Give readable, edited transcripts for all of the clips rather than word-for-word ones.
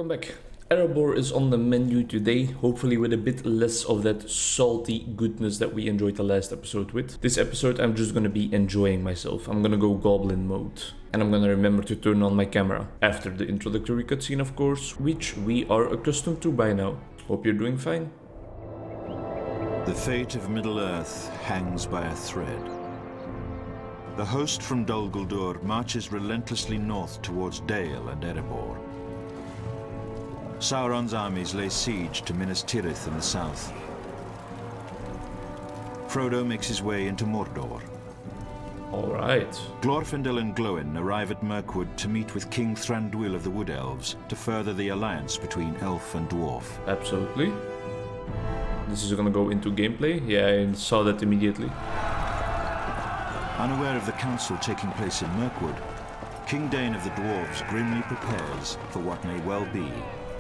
welcome back. Erebor is on the menu today, hopefully with a bit less of that salty goodness that we enjoyed the last episode with. This episode I'm just gonna be enjoying myself. I'm gonna go goblin mode. And I'm gonna remember to turn on my camera. After the introductory cutscene, of course, which we are accustomed to by now. Hope you're doing fine. The fate of Middle-earth hangs by a thread. The host from Dol Guldur marches relentlessly north towards Dale and Erebor. Sauron's armies lay siege to Minas Tirith in the south. Frodo makes his way into Mordor. Alright. Glorfindel and Glóin arrive at Mirkwood to meet with King Thranduil of the Wood Elves to further the alliance between elf and dwarf. Absolutely. This is gonna go into gameplay. Yeah, I saw that immediately. Unaware of the council taking place in Mirkwood, King Dain of the Dwarves grimly prepares for what may well be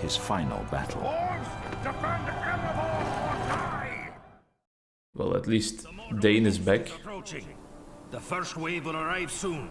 his final battle. Well, at least Dain is back. The first wave will arrive soon.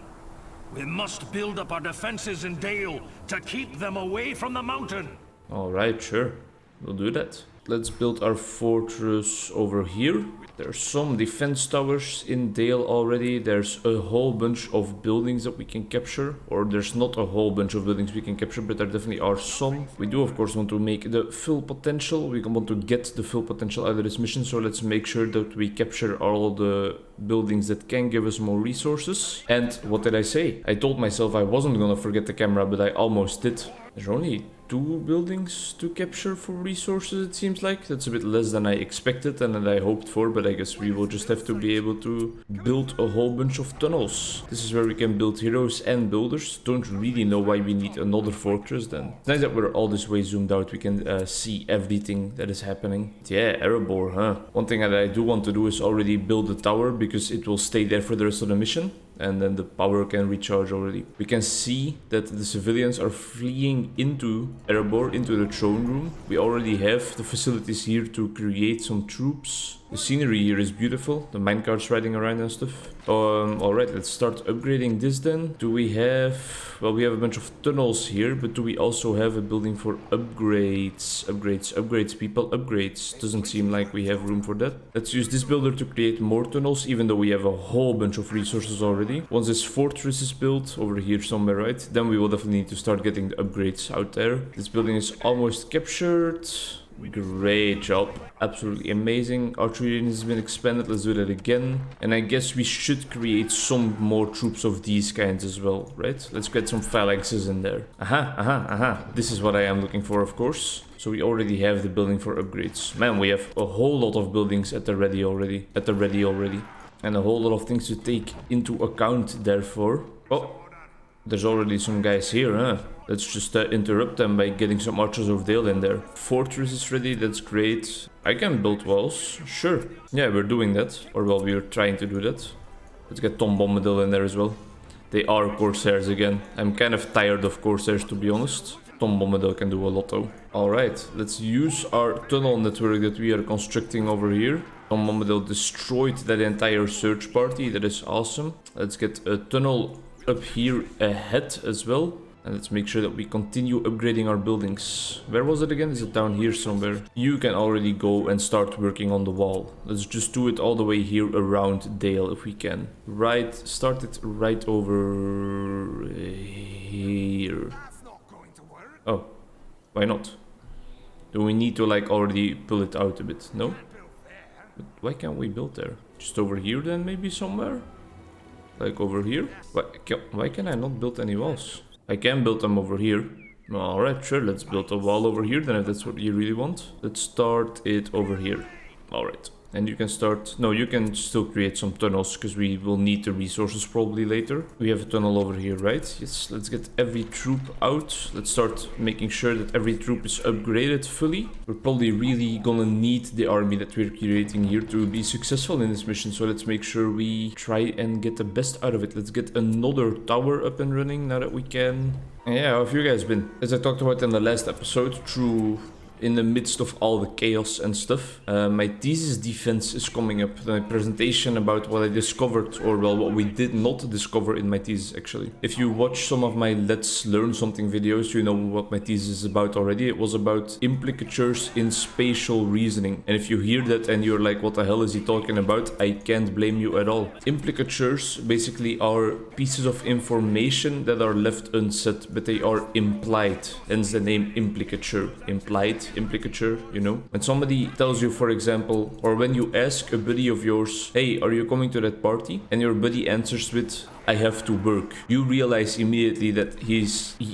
We must build up our defenses in Dale to keep them away from the mountain. Alright, sure. We'll do that. Let's build our fortress over here. There's some defense towers in Dale already. There's a whole bunch of buildings that we can capture. Or there's not a whole bunch of buildings we can capture, but there definitely are some. We do, of course, want to make the full potential. We want to get the full potential out of this mission. So let's make sure that we capture all the buildings that can give us more resources. And what did I say? I told myself I wasn't gonna forget the camera, but I almost did. There's only 2 buildings to capture for resources, it seems like. That's a bit less than I expected and that I hoped for, but I guess we will just have to be able to build a whole bunch of tunnels. This is where we can build heroes and builders. Don't really know why we need another fortress then. It's nice that we're all this way zoomed out. We can see everything that is happening. Yeah, Erebor, huh? One thing that I do want to do is already build a tower because it will stay there for the rest of the mission. And then the power can recharge already. We can see that the civilians are fleeing into Erebor, into the throne room. We already have the facilities here to create some troops. The scenery here is beautiful. The minecarts riding around and stuff. Alright, let's start upgrading this then. Do we have... Well, we have a bunch of tunnels here, but do we also have a building for upgrades? Upgrades, people, upgrades. Doesn't seem like we have room for that. Let's use this builder to create more tunnels, even though we have a whole bunch of resources already. Once this fortress is built, over here somewhere, right? Then we will definitely need to start getting the upgrades out there. This building is almost captured. Great job. Absolutely amazing. Archery unit has been expanded. Let's do that again. And I guess we should create some more troops of these kinds as well, right? Let's get some phalanxes in there. This is what I am looking for, of course. So we already have the building for upgrades. Man, we have a whole lot of buildings at the ready already. And a whole lot of things to take into account, therefore. Oh, there's already some guys here, huh? Let's just interrupt them by getting some archers of Dale in there. Fortress is ready, that's great. I can build walls, sure. Yeah, we're doing that. Or well, we're trying to do that. Let's get Tom Bombadil in there as well. They are Corsairs again. I'm kind of tired of Corsairs, to be honest. Tom Bombadil can do a lot though. Alright, let's use our tunnel network that we are constructing over here. Tom Bombadil destroyed that entire search party, that is awesome. Let's get a tunnel up here ahead as well. And let's make sure that we continue upgrading our buildings. Where was it again? Is it down here somewhere? You can already go and start working on the wall. Let's just do it all the way here around Dale if we can. Right, start it right over here. Oh, why not? Do we need to like already pull it out a bit? No? But why can't we build there? Just over here then maybe somewhere? Like over here? Why can I not build any walls? I can build them over here. Alright, sure, let's build a wall over here then if that's what you really want. Let's start it over here. Alright. And you can start... No, you can still create some tunnels because we will need the resources probably later. We have a tunnel over here, right? Yes, let's get every troop out. Let's start making sure that every troop is upgraded fully. We're probably really gonna need the army that we're creating here to be successful in this mission. So let's make sure we try and get the best out of it. Let's get another tower up and running now that we can. Yeah, how have you guys been? As I talked about in the last episode, through in the midst of all the chaos and stuff. My thesis defense is coming up. The presentation about what I discovered, or well, what we did not discover in my thesis actually. If you watch some of my Let's Learn Something videos, you know what my thesis is about already. It was about implicatures in spatial reasoning. And if you hear that and you're like, what the hell is he talking about? I can't blame you at all. Implicatures basically are pieces of information that are left unsaid, but they are implied. Hence the name implicature. Implied implicature, you know? When somebody tells you, for example, or when you ask a buddy of yours, hey, are you coming to that party? And your buddy answers with, I have to work. You realize immediately that he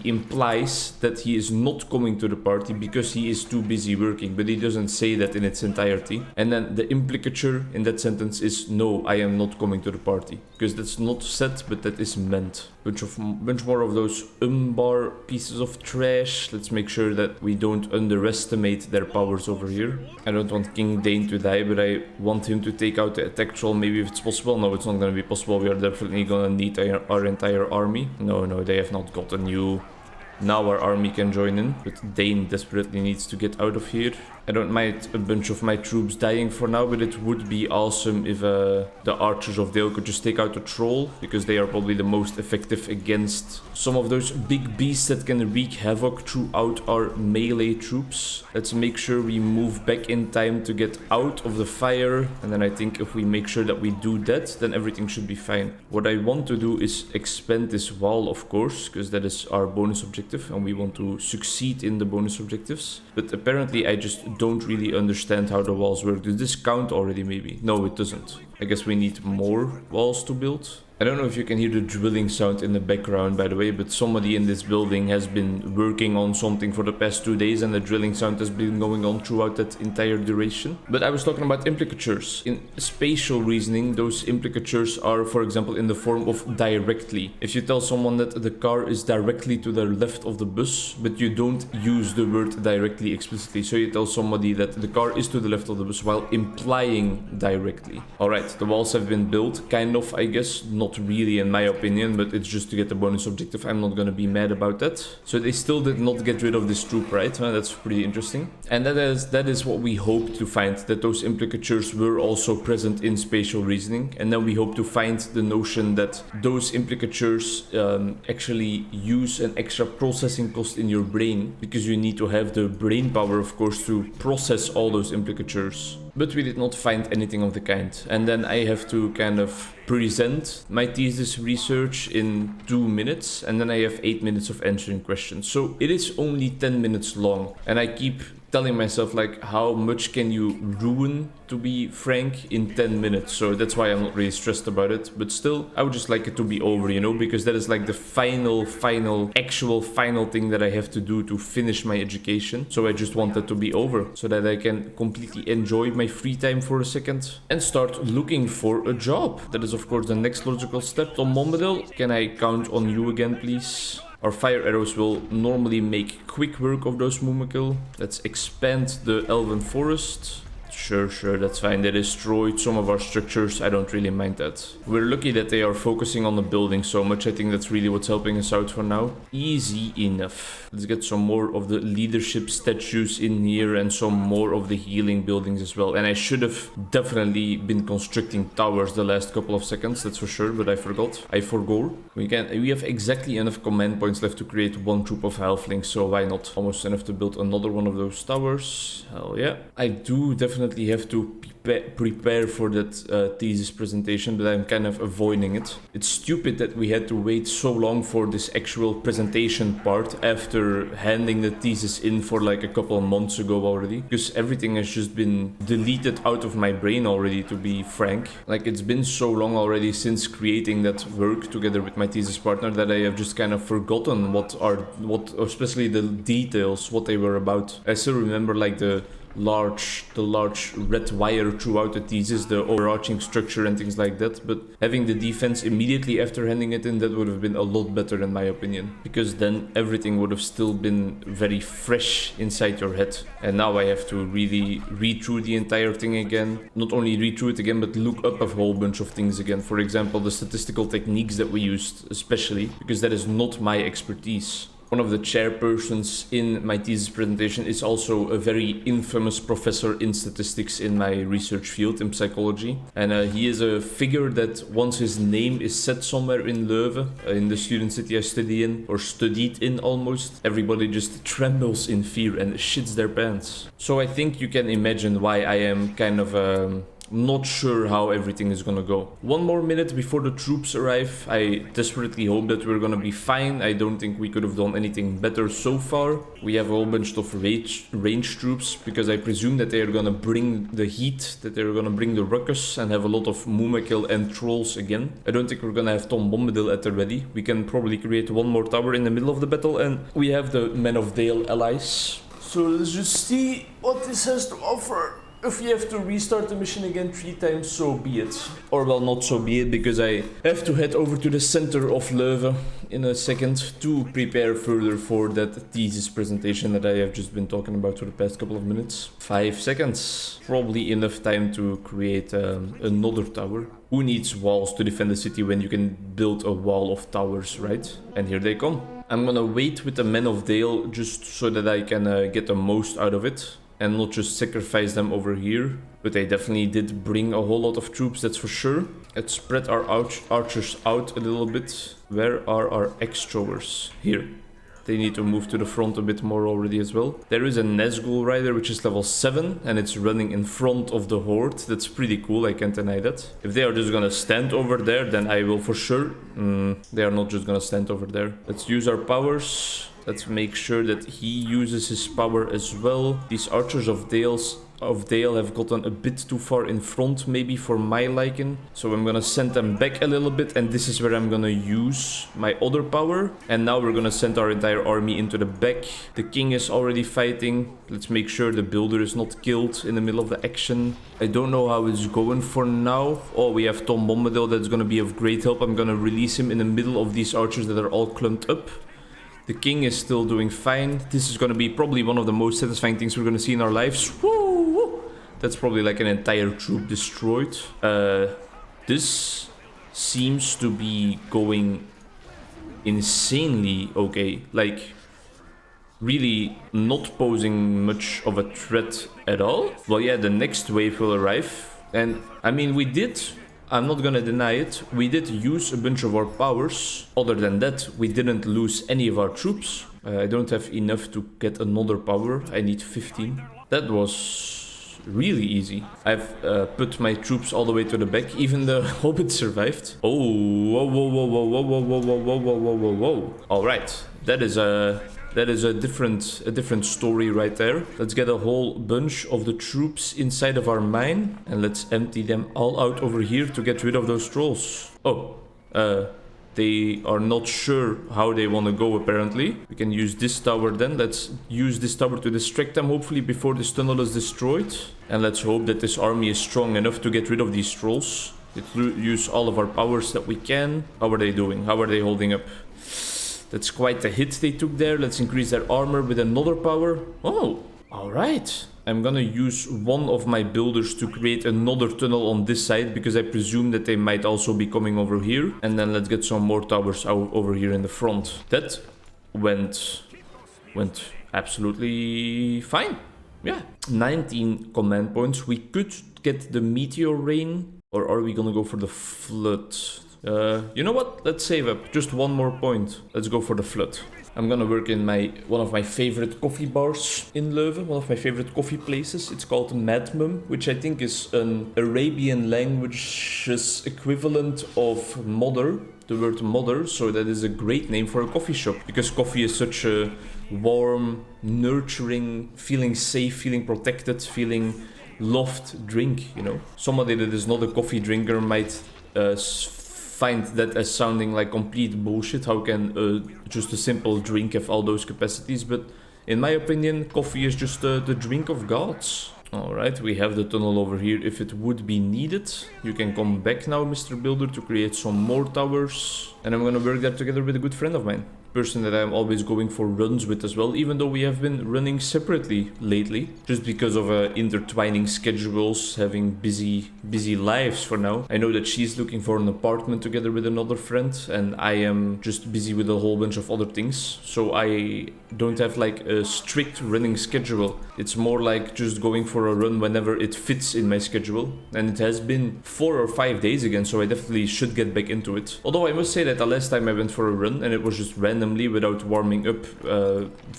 implies that he is not coming to the party because he is too busy working, but he doesn't say that in its entirety. And then the implicature in that sentence is, no, I am not coming to the party, because that's not said, but that is meant. Bunch more of those bar pieces of trash. Let's make sure that we don't underestimate their powers over here. I don't want King Dane to die, but I want him to take out the attack troll, maybe if it's possible. No, it's not gonna be possible. We are definitely gonna need our entire army. No, they have not gotten you. Now our army can join in, but Dane desperately needs to get out of here. I don't mind a bunch of my troops dying for now, but it would be awesome if the archers of Dale could just take out a troll, because they are probably the most effective against some of those big beasts that can wreak havoc throughout our melee troops. Let's make sure we move back in time to get out of the fire, and then I think if we make sure that we do that, then everything should be fine. What I want to do is expand this wall, of course, because that is our bonus objective, and we want to succeed in the bonus objectives. But apparently I just don't really understand how the walls work. Does this count already maybe? No, it doesn't. I guess we need more walls to build. I don't know if you can hear the drilling sound in the background, by the way, but somebody in this building has been working on something for the past 2 days, and the drilling sound has been going on throughout that entire duration. But I was talking about implicatures. In spatial reasoning, those implicatures are, for example, in the form of directly. If you tell someone that the car is directly to the left of the bus, but you don't use the word directly explicitly, so you tell somebody that the car is to the left of the bus while implying directly. Alright, the walls have been built, kind of, I guess, not really in my opinion, but it's just to get the bonus objective. I'm not gonna be mad about that. So they still did not get rid of this troop, right? That's pretty interesting. And that is what we hope to find, that those implicatures were also present in spatial reasoning. And then we hope to find the notion that those implicatures actually use an extra processing cost in your brain, because you need to have the brain power, of course, to process all those implicatures. But we did not find anything of the kind. And then I have to kind of present my thesis research in 2 minutes, and then I have 8 minutes of answering questions. So it is only 10 minutes long, and I keep telling myself, like, how much can you ruin, to be frank, in 10 minutes? So that's why I'm not really stressed about it. But still, I would just like it to be over, you know, because that is like the final thing that I have to do to finish my education. So I just want that to be over, so that I can completely enjoy my free time for a second and start looking for a job. That is, of course, the next logical step. Tom Bombadil, can I count on you again, please? Our fire arrows will normally make quick work of those Mumakil. Let's expand the Elven Forest. Sure, that's fine. They destroyed some of our structures. I don't really mind that. We're lucky that they are focusing on the building so much. I think that's really what's helping us out for now. Easy enough. Let's get some more of the leadership statues in here and some more of the healing buildings as well. And I should have definitely been constructing towers the last couple of seconds, that's for sure, but I forgot. We have exactly enough command points left to create 1 troop of halflings, so why not? Almost enough to build another one of those towers. Hell yeah. I do definitely have to prepare for that thesis presentation, but I'm kind of avoiding it. It's stupid that we had to wait so long for this actual presentation part after handing the thesis in for like a couple of months ago already, because everything has just been deleted out of my brain already, to be frank. Like, it's been so long already since creating that work together with my thesis partner that I have just kind of forgotten what especially the details, what they were about. I still remember like the large red wire throughout the thesis, the overarching structure and things like that, but having the defense immediately after handing it in, that would have been a lot better in my opinion, because then everything would have still been very fresh inside your head. And now I have to really read through the entire thing again. Not only read through it again, but look up a whole bunch of things again. For example, the statistical techniques that we used, especially because that is not my expertise. One of the chairpersons in my thesis presentation is also a very infamous professor in statistics in my research field in psychology. And he is a figure that once his name is said somewhere in Leuven, in the student city I study in, or studied in almost, everybody just trembles in fear and shits their pants. So I think you can imagine why I am kind of not sure how everything is gonna go. 1 more minute before the troops arrive. I desperately hope that we're gonna be fine. I don't think we could have done anything better so far. We have a whole bunch of range troops because I presume that they are gonna bring the heat, that they're gonna bring the ruckus and have a lot of Mumakil and trolls again. I don't think we're gonna have Tom Bombadil at the ready. We can probably create 1 more tower in the middle of the battle and we have the Men of Dale allies. So let's just see what this has to offer. If we have to restart the mission again 3 times, so be it. Or well, not so be it, because I have to head over to the center of Leuven in a second to prepare further for that thesis presentation that I have just been talking about for the past couple of minutes. 5 seconds. Probably enough time to create another tower. Who needs walls to defend the city when you can build a wall of towers, right? And here they come. I'm gonna wait with the Men of Dale just so that I can get the most out of it. And not just sacrifice them over here. But they definitely did bring a whole lot of troops, that's for sure. Let's spread our archers out a little bit. Where are our X-throwers? Here. They need to move to the front a bit more already as well. There is a Nazgul rider which is level 7 and it's running in front of the horde. That's pretty cool, I can't deny that. If they are just gonna stand over there, then I will for sure. They are not just gonna stand over there. Let's use our powers. Let's make sure that he uses his power as well. These archers of Dale have gotten a bit too far in front, maybe for my liking. So I'm gonna send them back a little bit, and this is where I'm gonna use my other power. And now we're gonna send our entire army into the back. The king is already fighting. Let's make sure the builder is not killed in the middle of the action. I don't know how it's going for now. Oh, we have Tom Bombadil, that's gonna be of great help. I'm gonna release him in the middle of these archers that are all clumped up. The king is still doing fine. This is going to be probably one of the most satisfying things we're going to see in our lives. Woo! That's probably like an entire troop destroyed. This seems to be going insanely okay. Like, really not posing much of a threat at all. Well, yeah, the next wave will arrive. And, I mean, we did... I'm not gonna deny it, we did use a bunch of our powers. Other than that, we didn't lose any of our troops. I don't have enough to get another power, I need 15. That was really easy. I've put my troops all the way to the back, even the Hobbit survived. Oh, whoa, whoa, whoa, whoa, whoa, whoa, whoa, whoa, whoa, whoa, whoa, whoa. Alright, that is a different story right there. Let's get a whole bunch of the troops inside of our mine and let's empty them all out over here to get rid of those trolls. Oh, they are not sure how they want to go apparently. We can use this tower then. Let's use this tower to distract them hopefully before this tunnel is destroyed. And let's hope that this army is strong enough to get rid of these trolls. Let's use all of our powers that we can. How are they doing? How are they holding up? That's quite a hit they took there. Let's increase their armor with another power. Oh, alright. I'm gonna use one of my builders to create another tunnel on this side because I presume that they might also be coming over here. And then let's get some more towers out over here in the front. That went absolutely fine. Yeah. 19 command points. We could get the meteor rain, or are we gonna go for the flood? You know what? Let's save up. Just 1 more point. Let's go for the flood. I'm gonna work in one of my favorite coffee bars in Leuven, one of my favorite coffee places. It's called Madmum, which I think is an Arabian language's equivalent of mother, the word mother. So that is a great name for a coffee shop because coffee is such a warm, nurturing, feeling safe, feeling protected, feeling loved drink, you know. Somebody that is not a coffee drinker might find that as sounding like complete bullshit. How can just a simple drink have all those capacities? But in my opinion, coffee is just the drink of gods. Alright, we have the tunnel over here if it would be needed. You can come back now, Mr. Builder, to create some more towers. And I'm gonna work there together with a good friend of mine. person that I'm always going for runs with as well, even though we have been running separately lately, just because of intertwining schedules, having busy lives for now. I know that she's looking for an apartment together with another friend, and I am just busy with a whole bunch of other things, so I don't have like a strict running schedule. It's more like just going for a run whenever it fits in my schedule, and it has been 4 or 5 days again, so I definitely should get back into it. Although I must say that the last time I went for a run and it was just randomly without warming up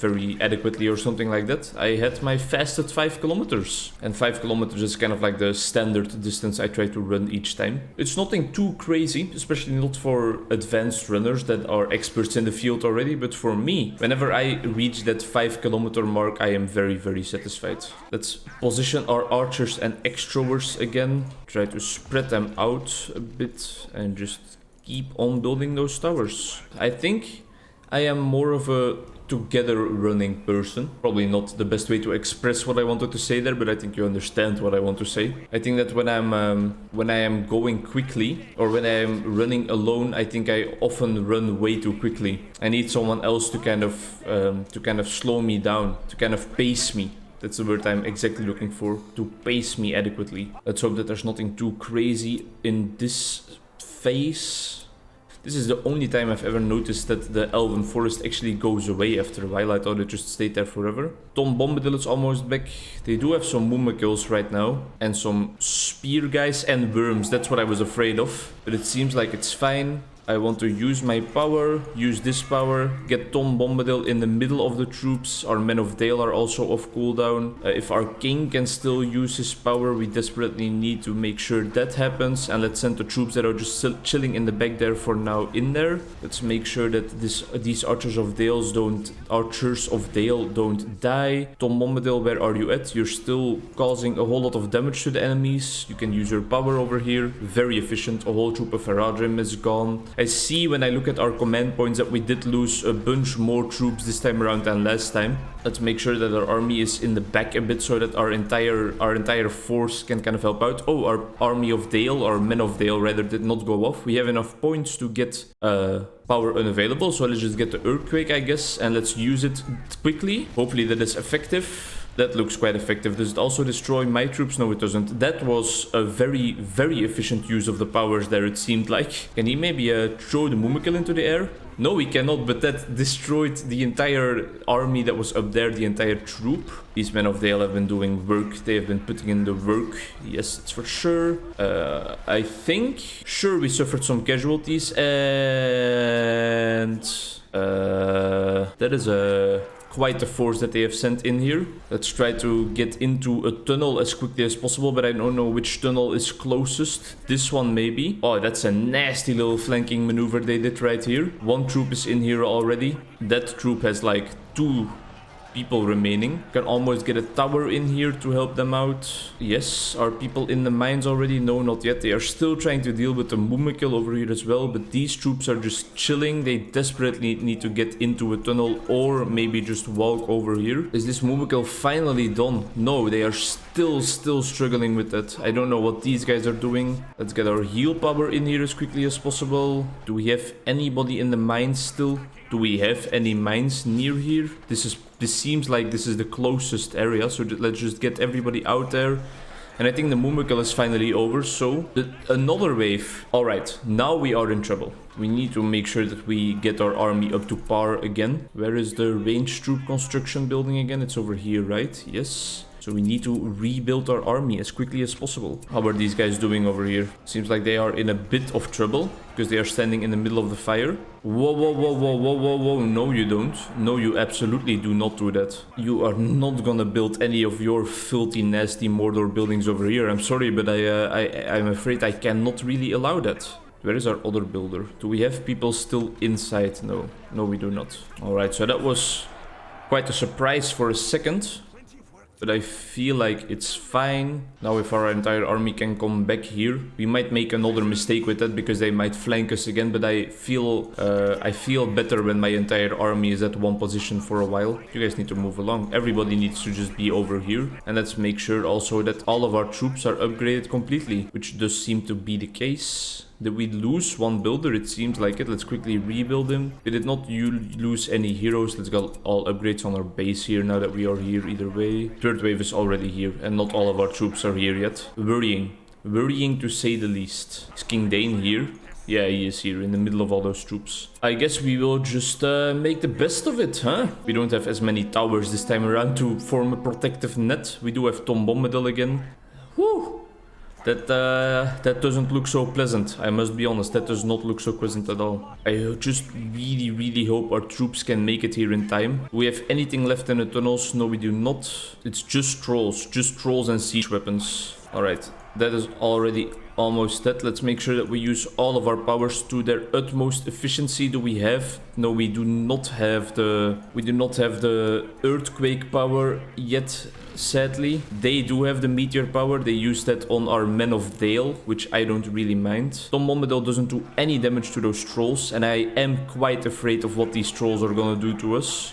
very adequately or something like that, I had my fastest 5 kilometers, and 5 kilometers is kind of like the standard distance I try to run each time. It's nothing too crazy, especially not for advanced runners that are experts in the field already, but for me, whenever I reach that 5 kilometer mark, I am very satisfied. Let's position our archers and extrovers again, try to spread them out a bit and just keep on building those towers. I think I am more of a together running person. Probably not the best way to express what I wanted to say there, but I think you understand what I want to say. I think that when I am going quickly or when I am running alone, I think I often run way too quickly. I need someone else to kind of slow me down, to kind of pace me. That's the word I'm exactly looking for, to pace me adequately. Let's hope that there's nothing too crazy in this phase. This is the only time I've ever noticed that the Elven Forest actually goes away after a while. I thought it just stayed there forever. Tom Bombadil is almost back. They do have some Mumakills right now. And some spear guys and worms. That's what I was afraid of. But it seems like it's fine. I want to use my power, use this power, get Tom Bombadil in the middle of the troops. Our Men of Dale are also off cooldown. If our king can still use his power, we desperately need to make sure that happens. And let's send the troops that are just chilling in the back there for now in there. Let's make sure that these Archers of Dale don't die. Tom Bombadil, where are you at? You're still causing a whole lot of damage to the enemies. You can use your power over here. Very efficient. A whole troop of Haradrim is gone. I see when I look at our command points that we did lose a bunch more troops this time around than last time. Let's make sure that our army is in the back a bit so that our entire force can kind of help out. Oh, our army of Dale, or Men of Dale rather, did not go off. We have enough points to get power unavailable, so let's just get the Earthquake, I guess, and let's use it quickly. Hopefully that is effective. That looks quite effective. Does it also destroy my troops? No, it doesn't. That was a very efficient use of the powers there, it seemed like. Can he maybe throw the Mumakil into the air? No, he cannot, but that destroyed the entire army that was up there, the entire troop. These Men of Dale have been doing work. They have been putting in the work. Yes, it's for sure. I think. Sure, we suffered some casualties, and that is quite the force that they have sent in here. Let's try to get into a tunnel as quickly as possible, but I don't know which tunnel is closest. This one maybe. Oh, that's a nasty little flanking maneuver they did right here. One troop is in here already. That troop has like 2 people remaining. Can almost get a tower in here to help them out. Yes, are people in the mines already? No, not yet. They are still trying to deal with the Mumakil over here as well, but these troops are just chilling. They desperately need to get into a tunnel or maybe just walk over here. Is this Mumakil finally done? No, they are still struggling with that. I don't know what these guys are doing. Let's get our heal power in here as quickly as possible. Do we have anybody in the mines still? Do we have any mines near here? This seems like this is the closest area, so let's just get everybody out there. And I think the Mumakil is finally over, so another wave. Alright, now we are in trouble. We need to make sure that we get our army up to par again. Where is the ranged troop construction building again? It's over here, right? Yes. So we need to rebuild our army as quickly as possible. How are these guys doing over here? Seems like they are in a bit of trouble because they are standing in the middle of the fire. Whoa. No, you don't. No, you absolutely do not do that. You are not gonna build any of your filthy, nasty Mordor buildings over here. I'm sorry, but I'm afraid I cannot really allow that. Where is our other builder? Do we have people still inside? No. No, we do not. Alright, so that was quite a surprise for a second. But I feel like it's fine. Now if our entire army can come back here, we might make another mistake with that because they might flank us again. But I feel better when my entire army is at one position for a while. You guys need to move along. Everybody needs to just be over here. And let's make sure also that all of our troops are upgraded completely, which does seem to be the case. Did we lose one builder? It seems like it. Let's quickly rebuild him. We did not lose any heroes. Let's get all upgrades on our base here now that we are here either way. Third wave is already here and not all of our troops are here yet. Worrying. Worrying to say the least. Is King Dane here? Yeah, he is here in the middle of all those troops. I guess we will just make the best of it, huh? We don't have as many towers this time around to form a protective net. We do have Tom Bombadil again. Whew! That doesn't look so pleasant. I must be honest, that does not look so pleasant at all. I just really hope our troops can make it here in time. Do we have anything left in the tunnels? No, we do not. It's just trolls and siege weapons. Alright, that is already almost dead. Let's make sure that we use all of our powers to their utmost efficiency. Do we have? No, we do not have the earthquake power yet, sadly. They do have the meteor power. They use that on our Men of Dale, which I don't really mind. Tom Bombadil doesn't do any damage to those trolls, and I am quite afraid of what these trolls are gonna do to us.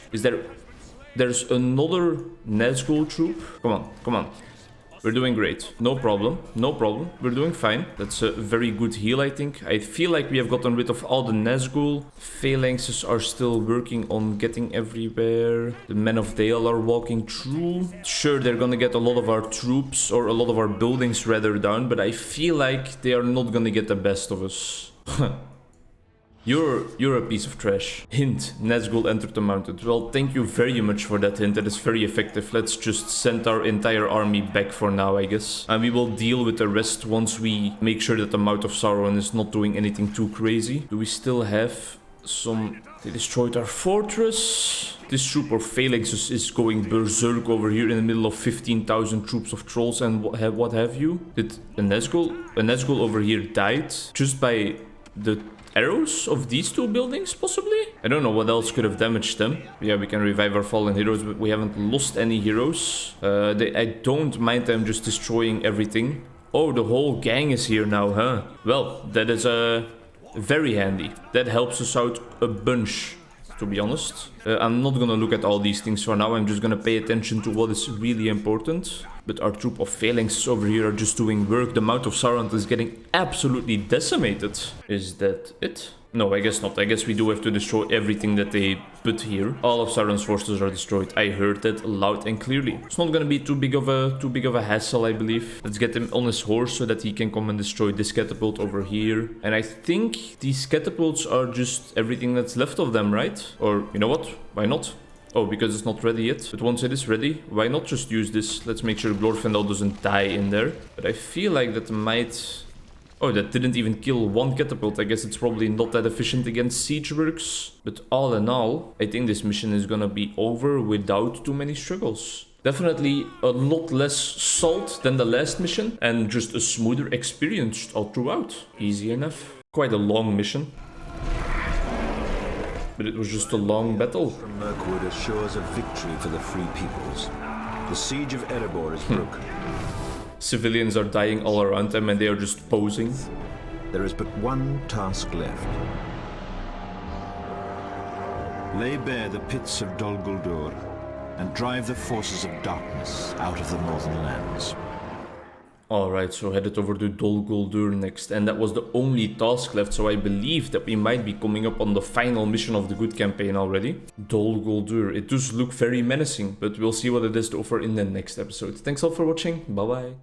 There's another Nazgul troop. Come on. We're doing great. No problem. We're doing fine. That's a very good heal, I think. I feel like we have gotten rid of all the Nazgul. Phalanxes are still working on getting everywhere. The Men of Dale are walking through. Sure, they're gonna get a lot of our troops, or a lot of our buildings rather, down, but I feel like they are not gonna get the best of us. You're a piece of trash. Hint, Nazgul entered the mountains. Well, thank you very much for that hint. That is very effective. Let's just send our entire army back for now, I guess. And we will deal with the rest once we make sure that the Mouth of Sauron is not doing anything too crazy. Do we still have some... They destroyed our fortress. This troop of phalanxes is going berserk over here in the middle of 15,000 troops of trolls and what have you. Did a Nazgul over here died just by the arrows of these two buildings, possibly? I don't know what else could have damaged them. Yeah, we can revive our fallen heroes, but we haven't lost any heroes. I don't mind them just destroying everything. Oh, the whole gang is here now, huh? Well, that is very handy. That helps us out a bunch, to be honest. I'm not gonna look at all these things for now. I'm just gonna pay attention to what is really important. But our troop of phalanxes over here are just doing work. The Mouth of Sauron is getting absolutely decimated. Is that it? No, I guess not. I guess we do have to destroy everything that they put here. All of Sauron's forces are destroyed. I heard that loud and clearly. It's not gonna be too big of a hassle, I believe. Let's get him on his horse so that he can come and destroy this catapult over here. And I think these catapults are just everything that's left of them, right? Or, you know what? Why not? Oh, because it's not ready yet. But once it is ready, why not just use this? Let's make sure Glorfindel doesn't die in there. But I feel like that might... Oh, that didn't even kill one catapult. I guess it's probably not that efficient against siege works. But all in all, I think this mission is gonna be over without too many struggles. Definitely a lot less salt than the last mission. And just a smoother experience all throughout. Easy enough. Quite a long mission. But it was just a long battle. From Mirkwood assures a victory for the free peoples. The siege of Erebor is broken. Civilians are dying all around them and they are just posing. There is but one task left. Lay bare the pits of Dol Guldur and drive the forces of darkness out of the northern lands. Alright, so headed over to Dol Guldur next, and that was the only task left, so I believe that we might be coming up on the final mission of the good campaign already. Dol Guldur, it does look very menacing, but we'll see what it is to offer in the next episode. Thanks all for watching, bye bye.